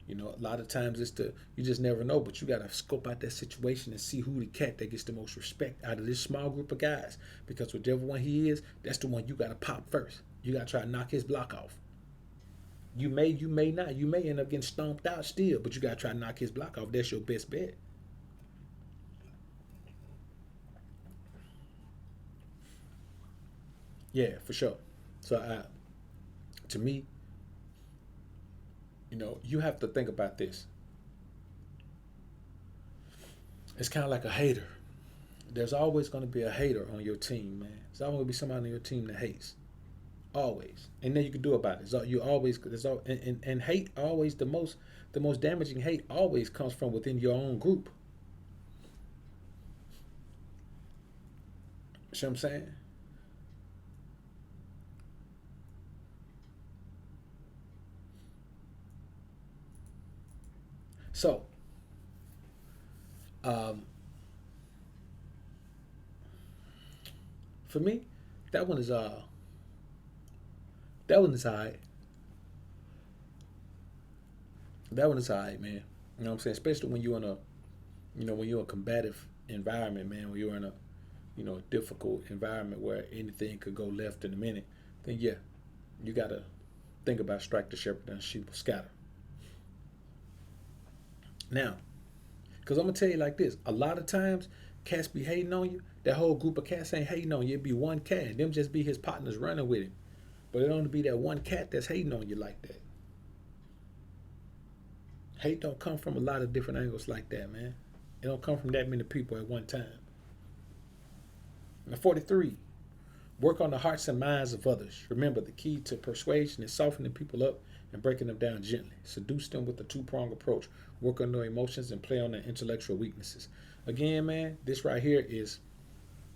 Speaker 1: You know, a lot of times you just never know, but you got to scope out that situation and see who the cat that gets the most respect out of this small group of guys. Because whichever one he is, that's the one you got to pop first. You got to try to knock his block off. You may not. You may end up getting stomped out still, but you got to try to knock his block off. That's your best bet. Yeah, for sure. So, to me, you know, you have to think about this. It's kind of like a hater. There's always going to be a hater on your team, man. There's always going to be somebody on your team that hates. Always. And then you can do about it. So you always, and hate always, the most damaging hate always comes from within your own group. See what I'm saying? So, um, for me, that one is that one is alright. That one is alright, man. You know what I'm saying? Especially when you're in a, you know, when you're in a combative environment, man. When you're in a, you know, a difficult environment where anything could go left in a minute, then yeah, you gotta think about strike the shepherd and sheep will scatter. Now, because I'm gonna tell you like this, a lot of times cats be hating on you. That whole group of cats ain't hating on you. It be one cat. Them just be his partners running with him. But it only be that one cat that's hating on you like that. Hate don't come from a lot of different angles like that, man. It don't come from that many people at one time. Now, 43. Work on the hearts and minds of others. Remember, the key to persuasion is softening people up and breaking them down gently. Seduce them with a two-pronged approach. Work on their emotions and play on their intellectual weaknesses. Again, man, this right here is,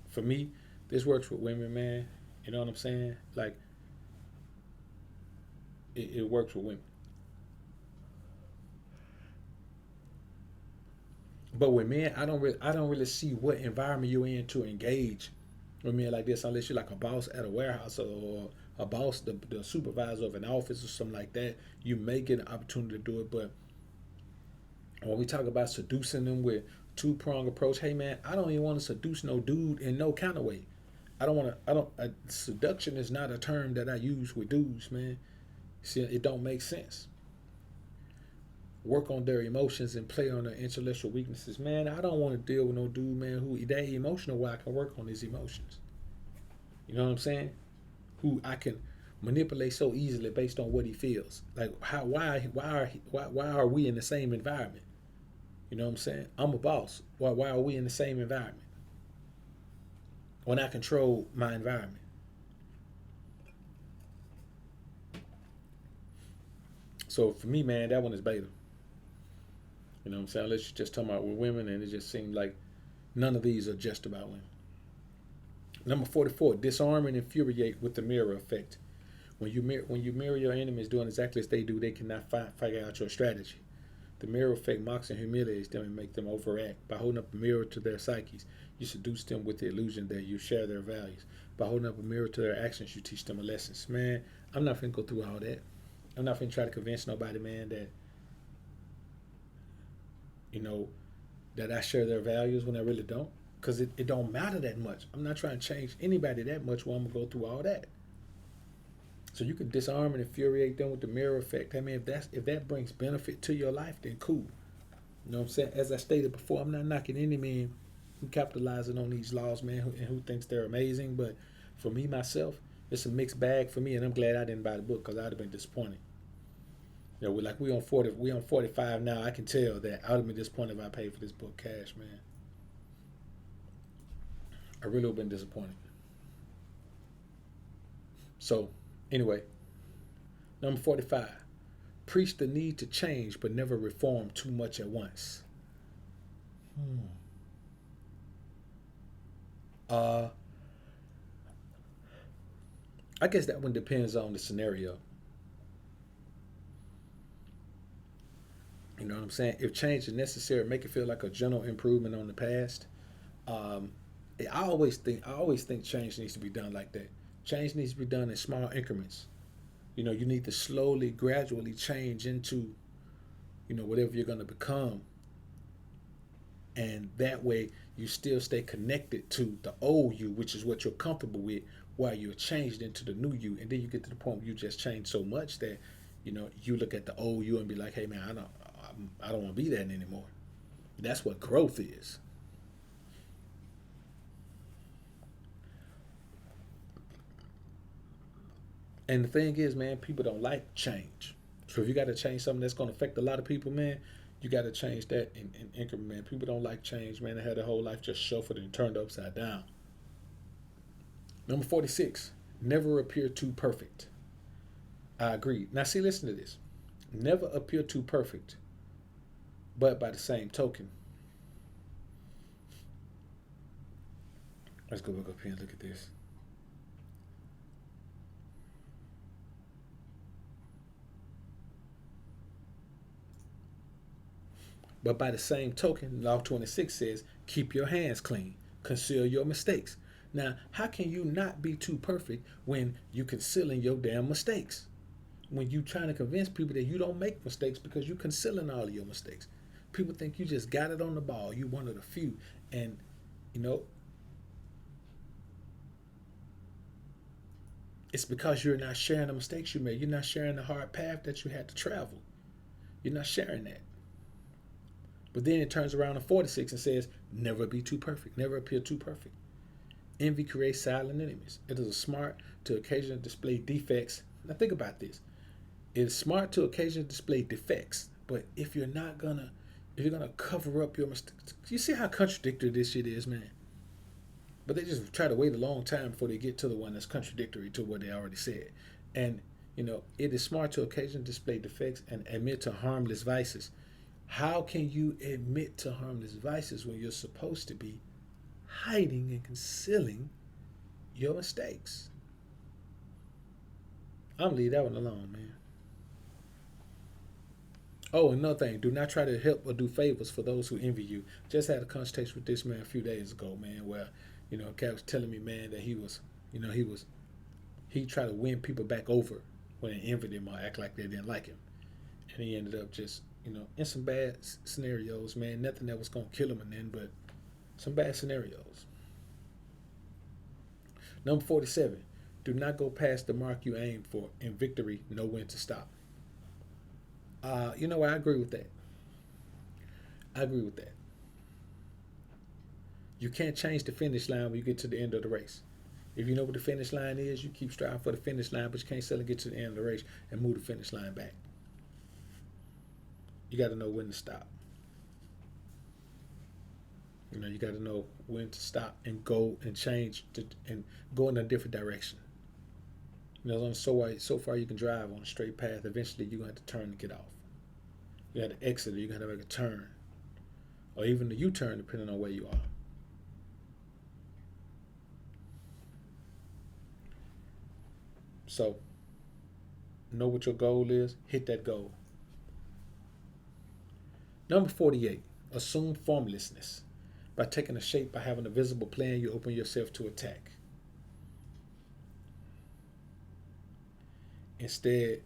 Speaker 1: for me, this works with women, man. You know what I'm saying? Like, it works with women. But with men, I don't really see what environment you're in to engage I mean, like this, unless you're like a boss at a warehouse or a boss, the supervisor of an office or something like that, you may get an opportunity to do it. But when we talk about seducing them with two-prong approach, hey man, I don't even want to seduce no dude in no kind of way. I don't want to. I don't. Seduction is not a term that I use with dudes, man. See, it don't make sense. Work on their emotions and play on their intellectual weaknesses, man. I don't want to deal with no dude, man, who that emotional where I can work on his emotions. You know what I'm saying? Who I can manipulate so easily based on what he feels. Like how why are we in the same environment? You know what I'm saying? I'm a boss. Why are we in the same environment when I control my environment? So for me, man, that one is beta. You know what I'm saying? Unless you're just talking about with women, and it just seems like none of these are just about women. Number 44, disarm and infuriate with the mirror effect. When you mirror your enemies doing exactly as they do, they cannot figure out your strategy. The mirror effect mocks and humiliates them and make them overact. By holding up a mirror to their psyches, you seduce them with the illusion that you share their values. By holding up a mirror to their actions, you teach them a lesson. Man, I'm not finna go through all that. I'm not finna try to convince nobody, man, that you know that I share their values when I really don't. Because it don't matter that much. I'm not trying to change anybody that much where I'm going to go through all that. So you can disarm and infuriate them with the mirror effect. I mean, if that brings benefit to your life, then cool. You know what I'm saying? As I stated before, I'm not knocking any man who capitalizing on these laws, man, who thinks they're amazing. But for me, myself, it's a mixed bag for me, and I'm glad I didn't buy the book because I'd have been disappointed. You know, we on 45 now. I can tell that I would have been disappointed if I paid for this book cash, man. I really would have been disappointed. So, anyway, number 45. Preach the need to change, but never reform too much at once. Hmm. Uh, I guess that one depends on the scenario. You know what I'm saying? If change is necessary, make it feel like a general improvement on the past. Um, I always think change needs to be done like that. Change needs to be done in small increments. You know, you need to slowly, gradually change into, whatever you're going to become. And that way you still stay connected to the old you, which is what you're comfortable with, while you're changed into the new you. And then you get to the point where you just change so much that, you look at the old you and be like, hey man, I don't want to be that anymore. That's what growth is. And the thing is, man, people don't like change. So if you got to change something that's going to affect a lot of people, man, you got to change that in increment, man. People don't like change, man. They had their whole life just shuffled and turned upside down. Number 46, never appear too perfect. I agree. Now, see, listen to this. Never appear too perfect, but by the same token, let's go back up here and look at this. But by the same token, Law 26 says, keep your hands clean, conceal your mistakes. Now, how can you not be too perfect when you concealing your damn mistakes? When you trying to convince people that you don't make mistakes because you concealing all of your mistakes. People think you just got it on the ball. You one of the few. And, you know, it's because you're not sharing the mistakes you made. You're not sharing the hard path that you had to travel. You're not sharing that. But then it turns around in 46 and says, never be too perfect. Never appear too perfect. Envy creates silent enemies. It is smart to occasionally display defects. Now think about this. It is smart to occasionally display defects. But if you're gonna cover up your mistakes, you see how contradictory this shit is, man. But they just try to wait a long time before they get to the one that's contradictory to what they already said. And it is smart to occasionally display defects and admit to harmless vices. How can you admit to harmless vices when you're supposed to be hiding and concealing your mistakes? I'm gonna leave that one alone, man. Oh, another thing, do not try to help or do favors for those who envy you. Just had a conversation with this man a few days ago, man, where Cat was telling me, man, that he tried to win people back over when they envied him or act like they didn't like him, and he ended up just in some bad scenarios, man. Nothing that was gonna kill him, and then but some bad scenarios. Number 47. Do not go past the mark you aim for. In victory, know when to stop. You know what? I agree with that. I agree with that. You can't change the finish line when you get to the end of the race. If you know what the finish line is, you keep striving for the finish line, but you can't suddenly get to the end of the race and move the finish line back. You got to know when to stop. You got to know when to stop and go and change and go in a different direction. So far you can drive on a straight path. Eventually, you're going to have to turn to get off. You got to exit, or you're going to have to make a turn, or even the U-turn, depending on where you are. So, know what your goal is. Hit that goal. Number 48. Assume formlessness. By taking a shape, by having a visible plan, you open yourself to attack. Instead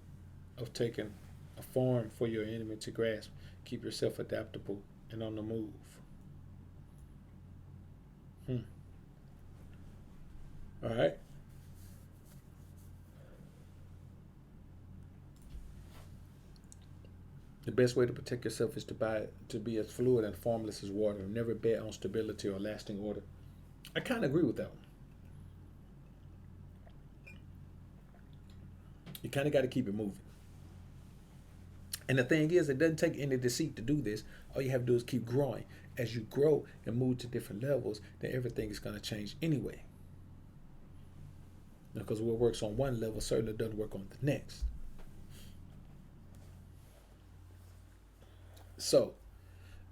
Speaker 1: of taking a form for your enemy to grasp, keep yourself adaptable and on the move. All right. The best way to protect yourself is to be as fluid and formless as water. Never bet on stability or lasting order. I kind of agree with that one. You kind of got to keep it moving. And the thing is, it doesn't take any deceit to do this. All you have to do is keep growing. As you grow and move to different levels, then everything is going to change anyway. Because what works on one level certainly doesn't work on the next. So,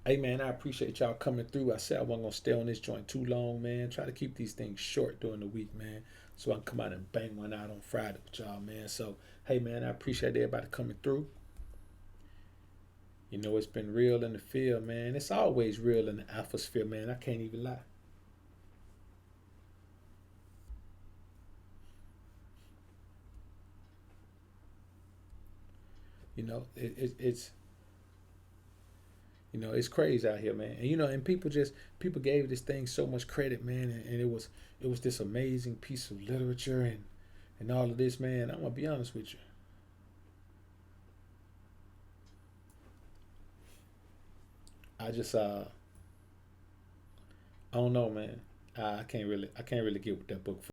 Speaker 1: hey man, I appreciate y'all coming through. I said I wasn't gonna stay on this joint too long, man. Try to keep these things short during the week, man, so I can come out and bang one out on Friday with y'all, man. So, hey man, I appreciate everybody coming through. It's been real in the field, man. It's always real in the atmosphere, man. I can't even lie. It's it's crazy out here, man. And people gave this thing so much credit, man, and it was this amazing piece of literature and all of this, man. I'm gonna be honest with you. I just I don't know, man. I can't really get with that book.